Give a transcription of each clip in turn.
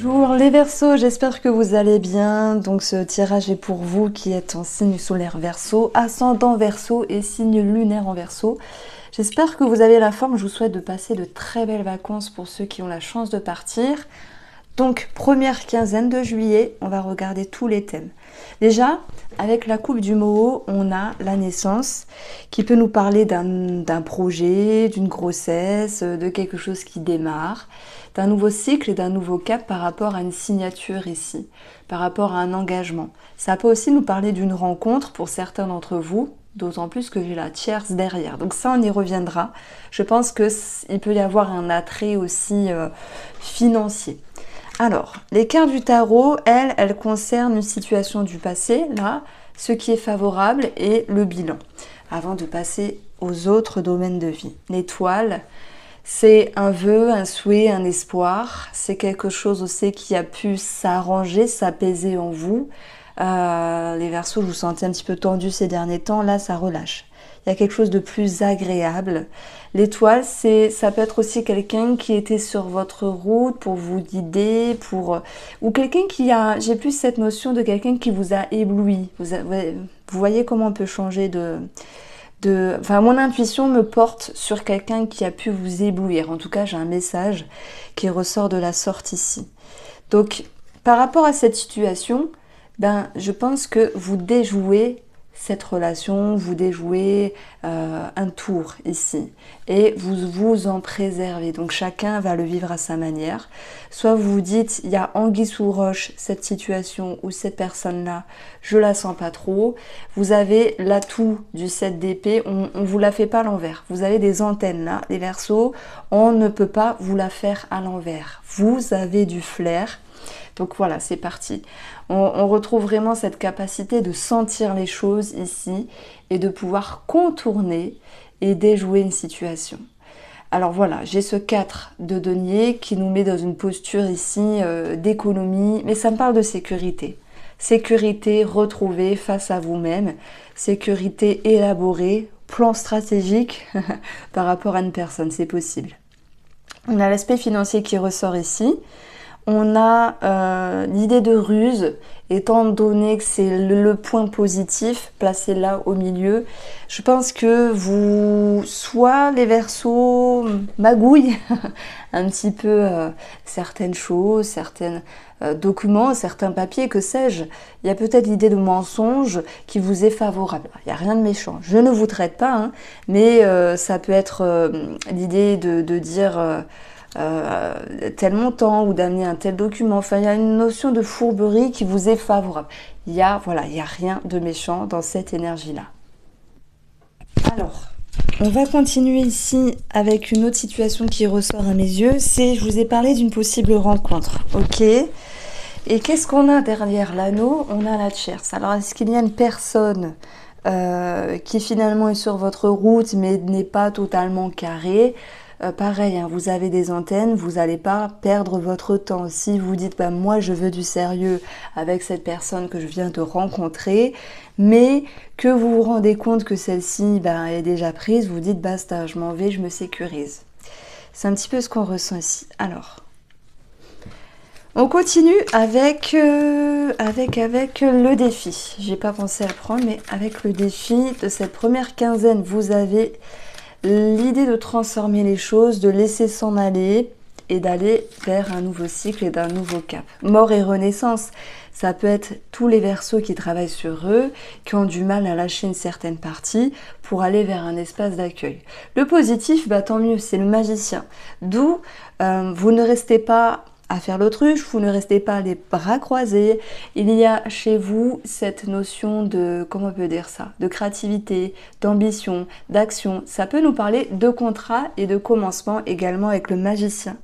Bonjour les Verseaux, j'espère que vous allez bien. Donc ce tirage est pour vous qui êtes en signe solaire Verseau, ascendant Verseau et signe lunaire en Verseau. J'espère que vous avez la forme, je vous souhaite de passer de très belles vacances pour ceux qui ont la chance de partir. Donc première quinzaine de juillet, on va regarder tous les thèmes. Déjà, avec la coupe du Moho, on a la naissance qui peut nous parler d'un projet, d'une grossesse, de quelque chose qui démarre, d'un nouveau cycle et d'un nouveau cap par rapport à une signature ici, par rapport à un engagement. Ça peut aussi nous parler d'une rencontre pour certains d'entre vous, d'autant plus que j'ai la tierce derrière. Donc ça, on y reviendra. Je pense qu'il peut y avoir un attrait aussi financier. Alors, les cartes du tarot, elles concernent une situation du passé, là, ce qui est favorable et le bilan, avant de passer aux autres domaines de vie. L'étoile, c'est un vœu, un souhait, un espoir. C'est quelque chose aussi qui a pu s'arranger, s'apaiser en vous. Les Verseaux, je vous sentais un petit peu tendu ces derniers temps, là, ça relâche. Il y a quelque chose de plus agréable. L'étoile, ça peut être aussi quelqu'un qui était sur votre route pour vous guider, ou quelqu'un qui a, j'ai plus cette notion de quelqu'un qui vous a ébloui. Vous voyez comment on peut changer enfin, mon intuition me porte sur quelqu'un qui a pu vous éblouir. En tout cas, j'ai un message qui ressort de la sorte ici. Donc, par rapport à cette situation, je pense que vous déjouez cette relation, vous déjouez un tour ici et vous vous en préservez. Donc chacun va le vivre à sa manière. Soit vous vous dites, il y a anguille sous roche, cette situation ou cette personne-là, je la sens pas trop. Vous avez l'atout du 7 d'épée, on vous la fait pas à l'envers. Vous avez des antennes là, les Verseaux, on ne peut pas vous la faire à l'envers. Vous avez du flair. Donc voilà, c'est parti. On retrouve vraiment cette capacité de sentir les choses ici et de pouvoir contourner et déjouer une situation. Alors voilà, j'ai ce 4 de denier qui nous met dans une posture ici d'économie, mais ça me parle de sécurité. Sécurité retrouvée face à vous-même, sécurité élaborée, plan stratégique par rapport à une personne, c'est possible. On a l'aspect financier qui ressort ici. On a l'idée de ruse, étant donné que c'est le point positif, placé là au milieu. Je pense que vous, soit les Verseaux magouillent un petit peu certaines choses, certains documents, certains papiers, que sais-je. Il y a peut-être l'idée de mensonge qui vous est favorable. Il n'y a rien de méchant. Je ne vous traite pas, hein, mais ça peut être l'idée de dire... tel montant ou d'amener un tel document. Enfin, il y a une notion de fourberie qui vous est favorable. Il y a rien de méchant dans cette énergie-là. Alors, on va continuer ici avec une autre situation qui ressort à mes yeux. C'est, je vous ai parlé d'une possible rencontre, ok? Et qu'est-ce qu'on a derrière l'anneau? On a la tierce. Alors, est-ce qu'il y a une personne qui finalement est sur votre route mais n'est pas totalement carrée? Pareil, hein, vous avez des antennes, vous n'allez pas perdre votre temps. Si vous dites, moi je veux du sérieux avec cette personne que je viens de rencontrer, mais que vous vous rendez compte que celle-ci est déjà prise, vous dites, basta, je m'en vais, je me sécurise. C'est un petit peu ce qu'on ressent ici. Alors, on continue avec le défi. J'ai pas pensé à le prendre, mais avec le défi de cette première quinzaine, vous avez... l'idée de transformer les choses, de laisser s'en aller et d'aller vers un nouveau cycle et d'un nouveau cap. Mort et renaissance, ça peut être tous les Verseaux qui travaillent sur eux, qui ont du mal à lâcher une certaine partie pour aller vers un espace d'accueil. Le positif, tant mieux, c'est le magicien. D'où vous ne restez pas à faire l'autruche, vous ne restez pas les bras croisés. Il y a chez vous cette notion de, comment on peut dire ça, de créativité, d'ambition, d'action. Ça peut nous parler de contrat et de commencement également avec le magicien.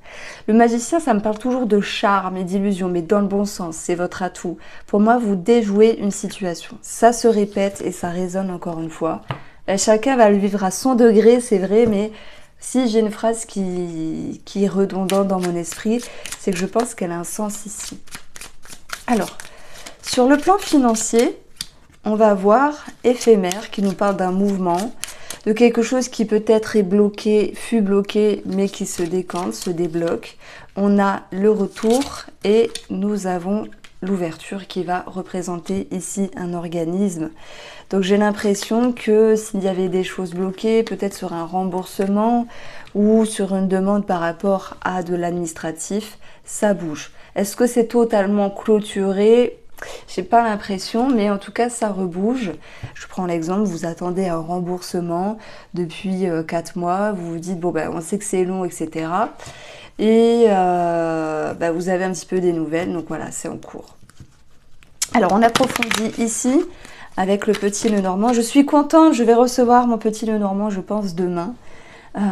Le magicien, ça me parle toujours de charme et d'illusion, mais dans le bon sens, c'est votre atout. Pour moi, vous déjouez une situation. Ça se répète et ça résonne encore une fois. Chacun va le vivre à son degré, c'est vrai, mais... si j'ai une phrase qui est redondante dans mon esprit, c'est que je pense qu'elle a un sens ici. Alors, sur le plan financier, on va voir éphémère qui nous parle d'un mouvement, de quelque chose qui peut-être est bloqué, fut bloqué, mais qui se décante, se débloque. On a le retour et nous avons l'ouverture qui va représenter ici un organisme. Donc j'ai l'impression que s'il y avait des choses bloquées, peut-être sur un remboursement ou sur une demande par rapport à de l'administratif, ça bouge. Est-ce que c'est totalement clôturé? J'ai pas l'impression, mais en tout cas ça rebouge. Je prends l'exemple, vous attendez un remboursement depuis 4 mois, vous vous dites bon ben on sait que c'est long, etc. Et vous avez un petit peu des nouvelles, donc voilà, c'est en cours. Alors on approfondit ici avec le petit nœud normand. Je suis contente, je vais recevoir mon petit nœud normand, je pense, demain.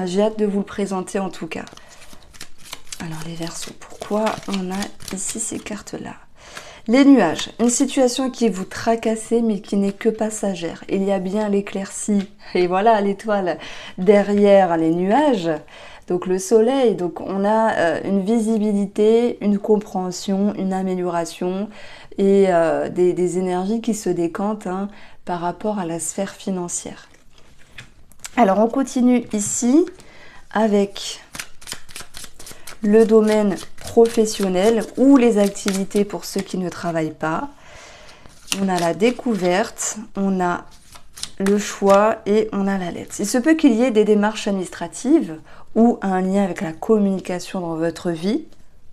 J'ai hâte de vous le présenter en tout cas. Alors les Verseaux, pourquoi on a ici ces cartes-là? Les nuages, une situation qui vous tracasse mais qui n'est que passagère. Il y a bien l'éclaircie et voilà l'étoile derrière les nuages. Donc le soleil, donc on a une visibilité, une compréhension, une amélioration et des énergies qui se décantent par rapport à la sphère financière. Alors on continue ici avec le domaine professionnel ou les activités pour ceux qui ne travaillent pas. On a la découverte, on a le choix et on a la lettre. Il se peut qu'il y ait des démarches administratives ou un lien avec la communication dans votre vie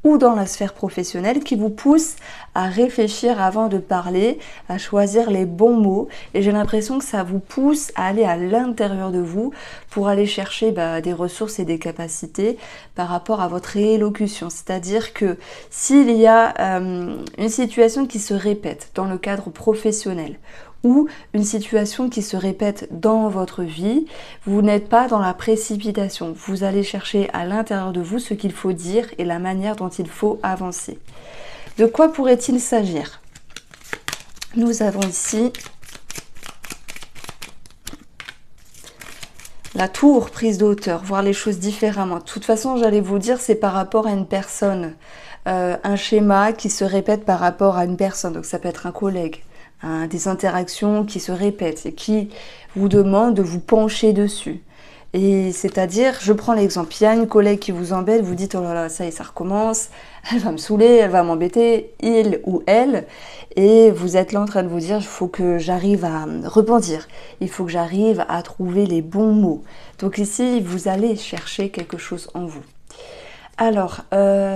ou dans la sphère professionnelle qui vous pousse à réfléchir avant de parler, à choisir les bons mots. Et j'ai l'impression que ça vous pousse à aller à l'intérieur de vous pour aller chercher des ressources et des capacités par rapport à votre élocution. C'est-à-dire que s'il y a une situation qui se répète dans le cadre professionnel, ou une situation qui se répète dans votre vie, vous n'êtes pas dans la précipitation. Vous allez chercher à l'intérieur de vous ce qu'il faut dire et la manière dont il faut avancer. De quoi pourrait-il s'agir? Nous avons ici la tour, prise de hauteur, voir les choses différemment. De toute façon, j'allais vous dire, c'est par rapport à une personne. Un schéma qui se répète par rapport à une personne. Donc ça peut être un collègue. Des interactions qui se répètent et qui vous demandent de vous pencher dessus. Et c'est-à-dire, je prends l'exemple, il y a une collègue qui vous embête, vous dites, oh là là, ça y est, ça recommence, elle va me saouler, elle va m'embêter, il ou elle, et vous êtes là en train de vous dire, il faut que j'arrive à rebondir, il faut que j'arrive à trouver les bons mots. Donc ici, vous allez chercher quelque chose en vous. Alors,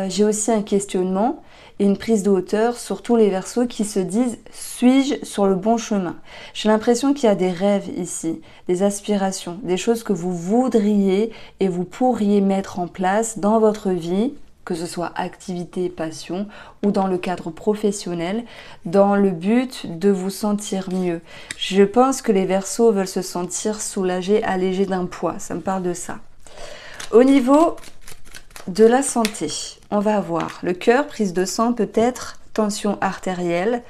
j'ai aussi un questionnement et une prise de hauteur sur tous les Verseaux qui se disent « suis-je sur le bon chemin ?» J'ai l'impression qu'il y a des rêves ici, des aspirations, des choses que vous voudriez et vous pourriez mettre en place dans votre vie, que ce soit activité, passion ou dans le cadre professionnel, dans le but de vous sentir mieux. Je pense que les Verseaux veulent se sentir soulagés, allégés d'un poids, ça me parle de ça. Au niveau de la santé, on va avoir le cœur, prise de sang, peut-être tension artérielle,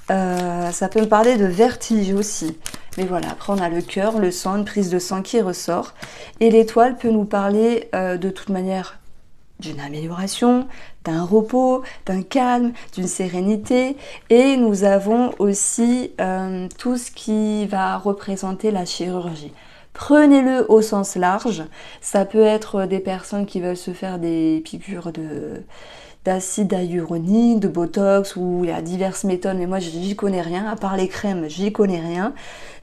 ça peut me parler de vertige aussi, mais voilà, après on a le cœur, le sang, une prise de sang qui ressort, et l'étoile peut nous parler de toute manière d'une amélioration, d'un repos, d'un calme, d'une sérénité, et nous avons aussi tout ce qui va représenter la chirurgie. Prenez-le au sens large, ça peut être des personnes qui veulent se faire des piqûres d'acide hyaluronique, de botox, où il y a diverses méthodes, mais moi j'y connais rien, à part les crèmes, j'y connais rien.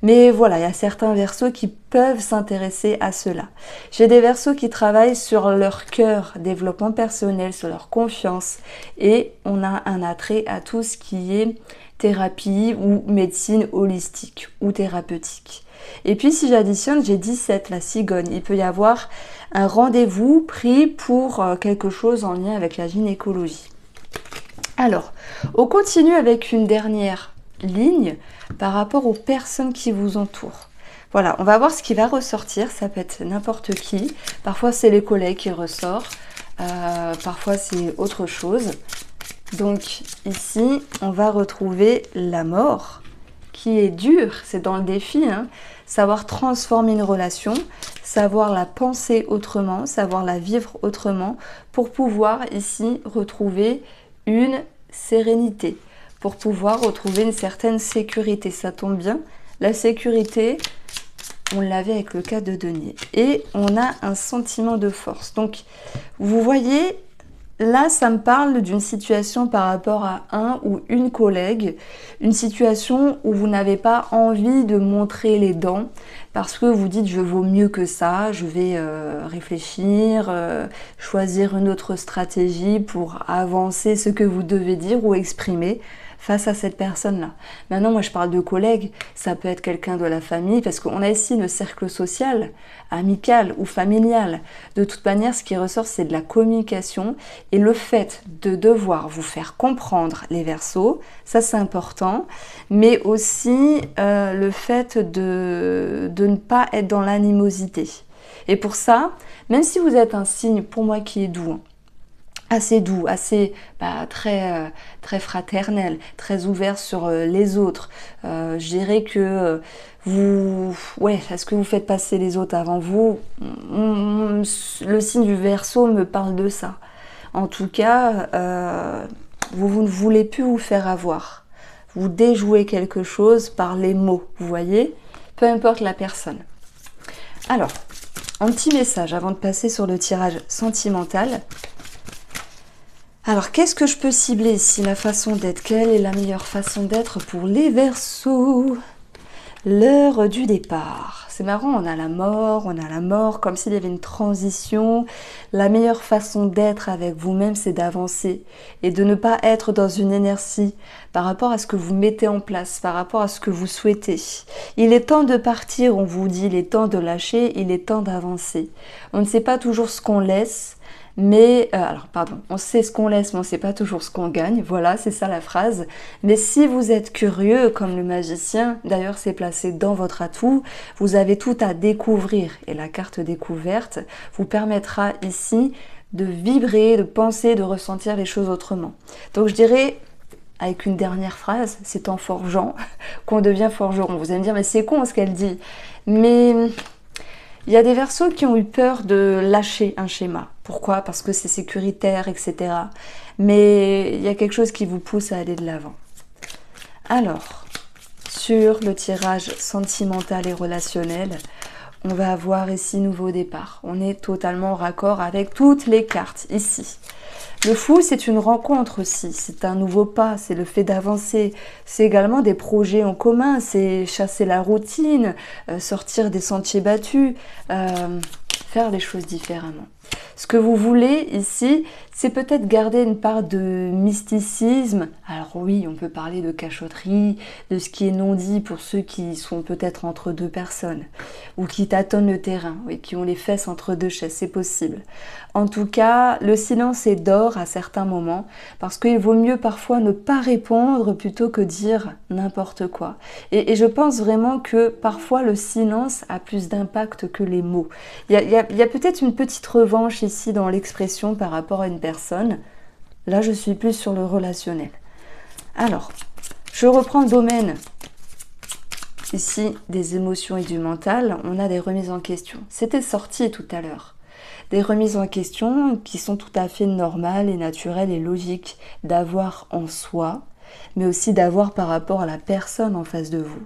Mais voilà, il y a certains Verseaux qui peuvent s'intéresser à cela. J'ai des Verseaux qui travaillent sur leur cœur, développement personnel, sur leur confiance, et on a un attrait à tout ce qui est thérapie ou médecine holistique ou thérapeutique. Et puis si j'additionne, j'ai 17, la cigogne. Il peut y avoir un rendez-vous pris pour quelque chose en lien avec la gynécologie. Alors, on continue avec une dernière ligne par rapport aux personnes qui vous entourent. Voilà, on va voir ce qui va ressortir. Ça peut être n'importe qui. Parfois, c'est les collègues qui ressortent. Parfois, c'est autre chose. Donc ici, on va retrouver la mort, qui est dure, c'est dans le défi, savoir transformer une relation, savoir la penser autrement, savoir la vivre autrement, pour pouvoir ici retrouver une sérénité, pour pouvoir retrouver une certaine sécurité. Ça tombe bien, la sécurité, on l'avait avec le cas de denier. Et on a un sentiment de force. Donc, vous voyez, là, ça me parle d'une situation par rapport à un ou une collègue, une situation où vous n'avez pas envie de montrer les dents parce que vous dites je vaux mieux que ça, je vais réfléchir, choisir une autre stratégie pour avancer ce que vous devez dire ou exprimer face à cette personne-là. Maintenant, moi, je parle de collègues, ça peut être quelqu'un de la famille, parce qu'on a ici le cercle social, amical ou familial. De toute manière, ce qui ressort, c'est de la communication et le fait de devoir vous faire comprendre les Verseaux, ça c'est important, mais aussi le fait de ne pas être dans l'animosité. Et pour ça, même si vous êtes un signe, pour moi, qui est doux, assez doux, assez très fraternel, très ouvert sur les autres. Je dirais que est-ce que vous faites passer les autres avant vous? Le signe du Verseau me parle de ça. En tout cas, vous ne voulez plus vous faire avoir. Vous déjouez quelque chose par les mots, vous voyez? Peu importe la personne. Alors, un petit message avant de passer sur le tirage sentimental. Alors, qu'est-ce que je peux cibler ici? La façon d'être. Quelle est la meilleure façon d'être pour les Verseaux? L'heure du départ. C'est marrant, on a la mort, comme s'il y avait une transition. La meilleure façon d'être avec vous-même, c'est d'avancer et de ne pas être dans une inertie par rapport à ce que vous mettez en place, par rapport à ce que vous souhaitez. Il est temps de partir, on vous dit, il est temps de lâcher, il est temps d'avancer. On ne sait pas toujours ce qu'on laisse, on sait ce qu'on laisse, mais on ne sait pas toujours ce qu'on gagne. Voilà, c'est ça la phrase. Mais si vous êtes curieux, comme le magicien, d'ailleurs c'est placé dans votre atout, vous avez tout à découvrir. Et la carte découverte vous permettra ici de vibrer, de penser, de ressentir les choses autrement. Donc je dirais, avec une dernière phrase, c'est en forgeant qu'on devient forgeron. Vous allez me dire, mais c'est con ce qu'elle dit. Mais il y a des Verseaux qui ont eu peur de lâcher un schéma. Pourquoi? Parce que c'est sécuritaire, etc. Mais il y a quelque chose qui vous pousse à aller de l'avant. Alors, sur le tirage sentimental et relationnel, on va avoir ici nouveau départ. On est totalement en raccord avec toutes les cartes ici. Le fou, c'est une rencontre aussi, c'est un nouveau pas, c'est le fait d'avancer. C'est également des projets en commun, c'est chasser la routine, sortir des sentiers battus, faire les choses différemment. Ce que vous voulez ici, c'est peut-être garder une part de mysticisme. Alors oui, on peut parler de cachotterie, de ce qui est non dit pour ceux qui sont peut-être entre deux personnes ou qui tâtonnent le terrain, oui, qui ont les fesses entre deux chaises, c'est possible. En tout cas, le silence est d'or à certains moments parce qu'il vaut mieux parfois ne pas répondre plutôt que dire n'importe quoi. Et je pense vraiment que parfois le silence a plus d'impact que les mots. Il y a peut-être une petite revanche ici dans l'expression par rapport à une personne. Là, je suis plus sur le relationnel. Alors, je reprends le domaine ici des émotions et du mental. On a des remises en question. C'était sorti tout à l'heure. Des remises en question qui sont tout à fait normales et naturelles et logiques d'avoir en soi, mais aussi d'avoir par rapport à la personne en face de vous.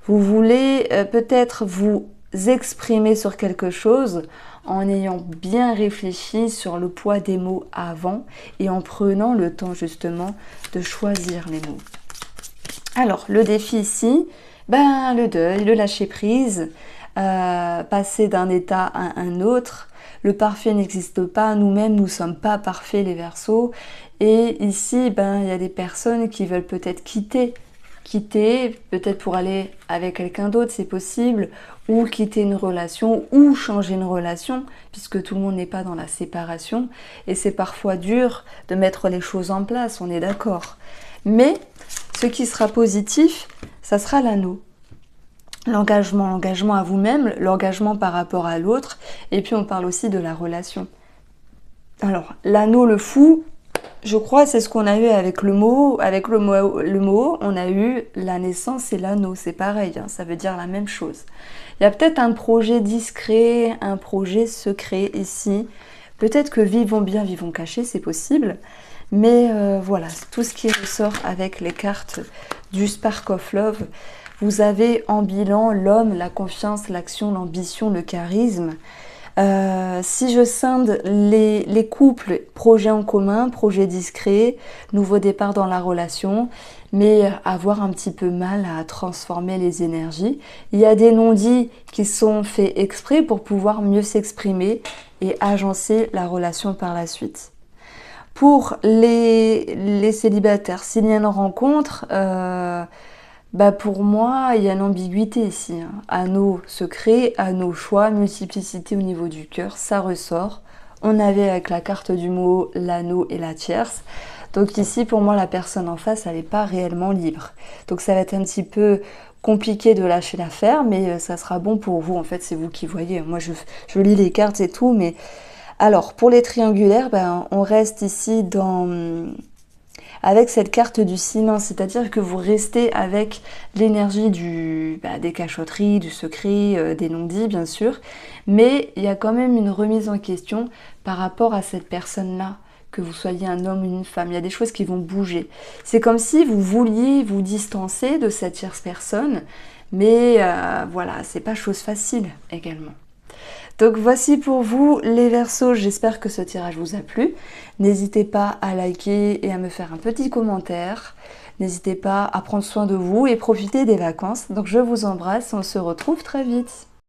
Vous voulez peut-être vous exprimer sur quelque chose en ayant bien réfléchi sur le poids des mots avant et en prenant le temps justement de choisir les mots. Alors, le défi ici, le deuil, le lâcher prise, passer d'un état à un autre. Le parfait n'existe pas, nous-mêmes, nous ne sommes pas parfaits les Verseaux. Et ici, il y a des personnes qui veulent peut-être quitter, peut-être pour aller avec quelqu'un d'autre, c'est possible, ou quitter une relation, ou changer une relation, puisque tout le monde n'est pas dans la séparation. Et c'est parfois dur de mettre les choses en place, on est d'accord. Mais ce qui sera positif, ça sera l'anneau. L'engagement à vous-même, l'engagement par rapport à l'autre, et puis on parle aussi de la relation. Alors, l'anneau, le fou, je crois c'est ce qu'on a eu avec le mot, on a eu la naissance et l'anneau, c'est pareil, hein, ça veut dire la même chose. Il y a peut-être un projet discret, un projet secret ici, peut-être que vivons bien, vivons cachés, c'est possible, mais voilà, tout ce qui ressort avec les cartes du Spark of Love. Vous avez en bilan l'homme, la confiance, l'action, l'ambition, le charisme. Si je scinde les couples, projet en commun, projet discret, nouveau départ dans la relation, mais avoir un petit peu mal à transformer les énergies. Il y a des non-dits qui sont faits exprès pour pouvoir mieux s'exprimer et agencer la relation par la suite. Pour les célibataires, s'il y a une rencontre, pour moi, il y a une ambiguïté ici. Anneau secret, anneau choix, multiplicité au niveau du cœur, ça ressort. On avait avec la carte du mot l'anneau et la tierce. Donc ici, pour moi, la personne en face, elle n'est pas réellement libre. Donc ça va être un petit peu compliqué de lâcher l'affaire, mais ça sera bon pour vous. En fait, c'est vous qui voyez. Moi, je lis les cartes et tout, mais... Alors, pour les triangulaires, on reste ici avec cette carte du silence, c'est-à-dire que vous restez avec l'énergie des cachotteries, du secret, des non-dits bien sûr, mais il y a quand même une remise en question par rapport à cette personne-là, que vous soyez un homme ou une femme, il y a des choses qui vont bouger. C'est comme si vous vouliez vous distancer de cette tierce personne, mais voilà, c'est pas chose facile également. Donc voici pour vous les Verseaux, j'espère que ce tirage vous a plu. N'hésitez pas à liker et à me faire un petit commentaire. N'hésitez pas à prendre soin de vous et profiter des vacances. Donc je vous embrasse, on se retrouve très vite.